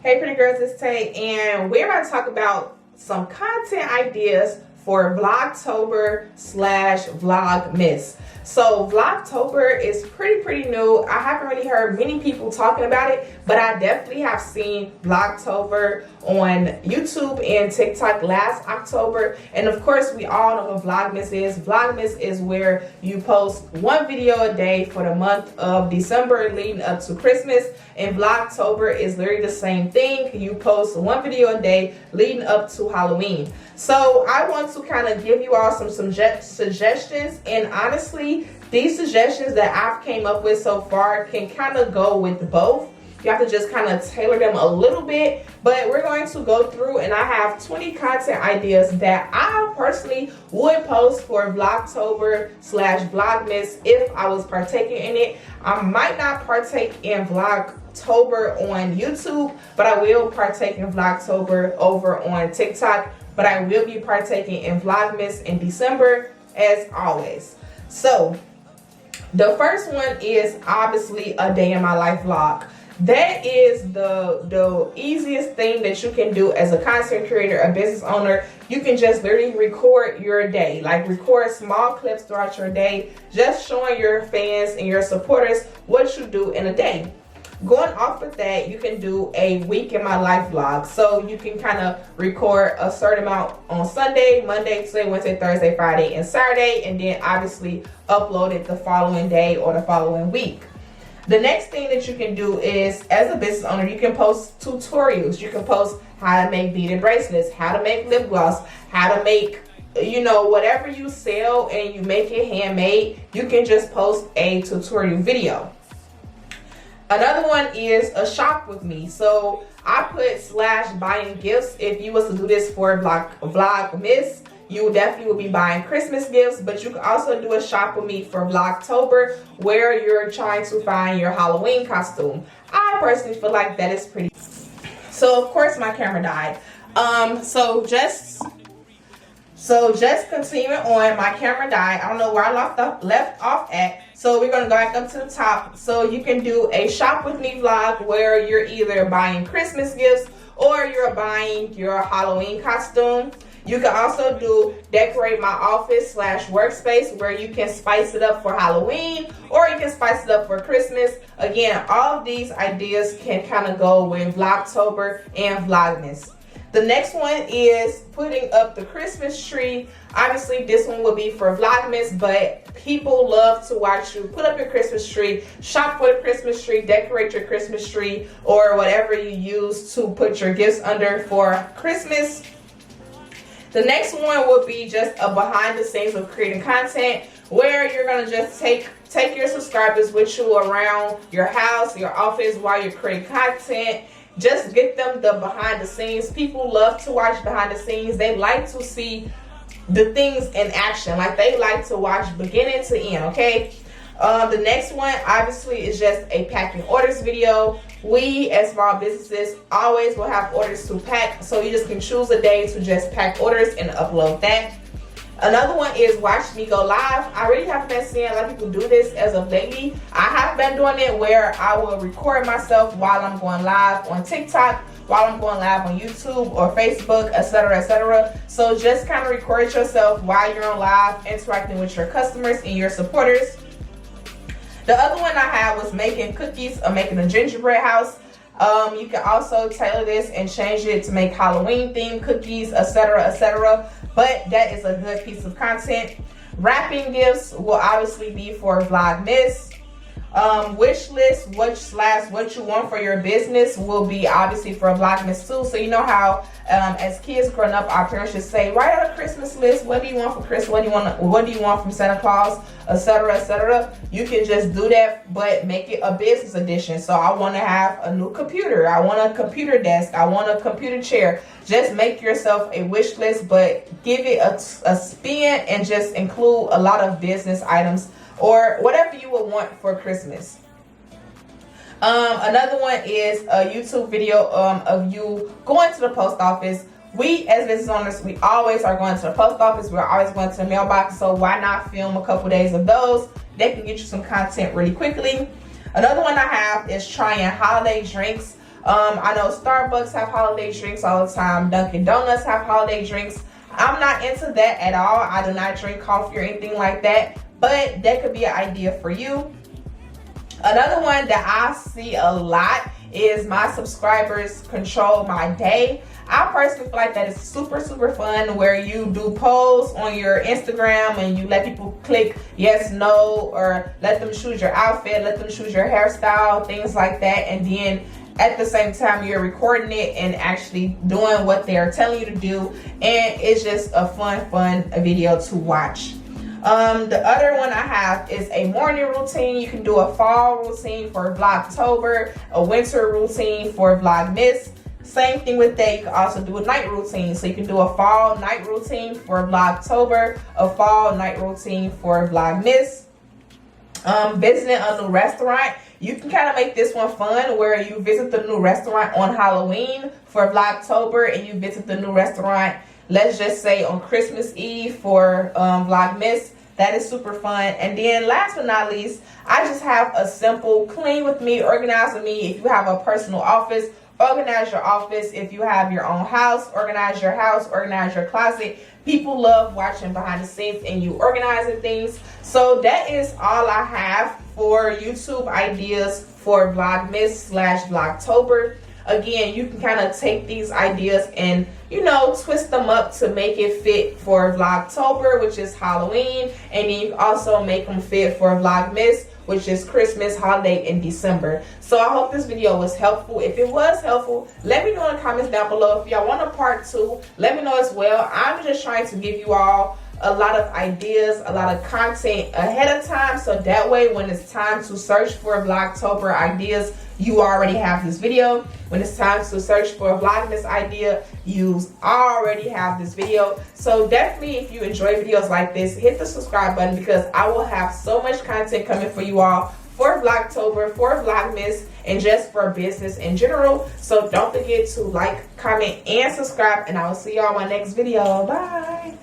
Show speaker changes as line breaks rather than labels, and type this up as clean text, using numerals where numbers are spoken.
Hey pretty girls, it's Tay, and we're about to talk about some content ideas for Vlogtober / Vlogmas. So Vlogtober is pretty new. I haven't really heard many people talking about it, but I definitely have seen Vlogtober on YouTube and TikTok last October. And of course, we all know what Vlogmas is. Vlogmas is where you post one video a day for the month of December leading up to Christmas. And Vlogtober is literally the same thing. You post one video a day leading up to Halloween. So I want to kind of give you all some suggestions, and honestly, these suggestions that I've came up with so far can kind of go with both. You have to just kind of tailor them a little bit, but we're going to go through, and I have 20 content ideas that I personally would post for Vlogtober / Vlogmas if I was partaking in it. I might not partake in Vlogtober on YouTube, but I will partake in Vlogtober over on TikTok. But I will be partaking in Vlogmas in December as always. So the first one is obviously a day in my life vlog. That is the easiest thing that you can do as a content creator, a business owner. You can just literally record your day, like record small clips throughout your day, just showing your fans and your supporters what you do in a day. Going off of that, you can do a week in my life vlog. So you can kind of record a certain amount on Sunday, Monday, Tuesday, Wednesday, Thursday, Friday, and Saturday, and then obviously upload it the following day or the following week. The next thing that you can do is, as a business owner, you can post tutorials. You can post how to make beaded bracelets, how to make lip gloss, how to make, you know, whatever you sell and you make it handmade. You can just post a tutorial video. Another one is a shop with me. So I put / buying gifts. If you was to do this for Vlogmas, you definitely will be buying Christmas gifts, but you can also do a shop with me for Vlogtober where you're trying to find your Halloween costume. I personally feel like that is pretty. So of course my camera died. So just continuing on, my camera died. I don't know where I left off at. So we're going to go back up to the top. So you can do a shop with me vlog where you're either buying Christmas gifts or you're buying your Halloween costume. You can also do decorate my office / workspace where you can spice it up for Halloween or you can spice it up for Christmas. Again, all of these ideas can kind of go with Vlogtober and Vlogmas. The next one is putting up the Christmas tree. Obviously, this one will be for Vlogmas, but people love to watch you put up your Christmas tree, shop for the Christmas tree, decorate your Christmas tree, or whatever you use to put your gifts under for Christmas. The next one will be just a behind the scenes of creating content where you're going to just take your subscribers with you around your house, your office while you're creating content. Just get them the behind the scenes. People love to watch behind the scenes. They like to see the things in action. Like they like to watch beginning to end, okay? The next one obviously is just a packing orders video. We as small businesses always will have orders to pack, so you just can choose a day to just pack orders and upload that. Another one is watch me go live. I really haven't been seeing a lot of people do this as of lately. I have been doing it where I will record myself while I'm going live on TikTok, while I'm going live on YouTube or Facebook, etc., etc. So just kind of record yourself while you're on live, interacting with your customers and your supporters. The other one I had was making cookies or making a gingerbread house. You can also tailor this and change it to make Halloween themed cookies, etc., etc. But that is a good piece of content. Wrapping gifts will obviously be for Vlogmas. Wish list, what you want for your business will be obviously for Vlogmas too. So you know how as kids growing up, our parents just say, write out a Christmas list. What do you want for Christmas? What do you want from Santa Claus, etc., etc. You can just do that, but make it a business edition. So I want to have a new computer. I want a computer desk. I want a computer chair. Just make yourself a wish list, but give it a spin and just include a lot of business items or whatever you would want for Christmas. Another one is a YouTube video of you going to the post office. We as business owners, we always are going to the post office. We're always going to the mailbox. So why not film a couple days of those? They can get you some content really quickly. Another one I have is trying holiday drinks. I know Starbucks have holiday drinks all the time. Dunkin' Donuts have holiday drinks. I'm not into that at all. I do not drink coffee or anything like that, but that could be an idea for you. Another one that I see a lot is my subscribers control my day. I personally feel like that is super fun, where you do polls on your Instagram and you let people click yes, no, or let them choose your outfit, let them choose your hairstyle, things like that. And then at the same time, you're recording it and actually doing what they're telling you to do. And it's just a fun video to watch. The other one I have is a morning routine. You can do a fall routine for Vlogtober, a winter routine for Vlogmas. Same thing with that. You can also do a night routine. So you can do a fall night routine for Vlogtober, a fall night routine for Vlogmas. Visiting a new restaurant. You can kind of make this one fun, where you visit the new restaurant on Halloween for Vlogtober, and you visit the new restaurant, let's just say, on Christmas Eve for Vlogmas. That is super fun. And then last but not least, I just have a simple clean with me, organize with me. If you have a personal office, organize your office. If you have your own house, organize your closet. People love watching behind the scenes and you organizing things. So that is all I have for YouTube ideas for Vlogmas/Vlogtober. Again, you can kind of take these ideas and, you know, twist them up to make it fit for Vlogtober, which is Halloween. And then you can also make them fit for Vlogmas, which is Christmas, holiday in December. So I hope this video was helpful. If it was helpful, let me know in the comments down below. If y'all want a part 2, let me know as well. I'm just trying to give you all a lot of ideas, a lot of content ahead of time, so that way when it's time to search for Vlogtober ideas, you already have this video. When it's time to search for a Vlogmas idea, you already have this video. So definitely, if you enjoy videos like this, hit the subscribe button, because I will have so much content coming for you all for Vlogtober, for Vlogmas, and just for business in general. So don't forget to like, comment, and subscribe, and I will see y'all in my next video. Bye.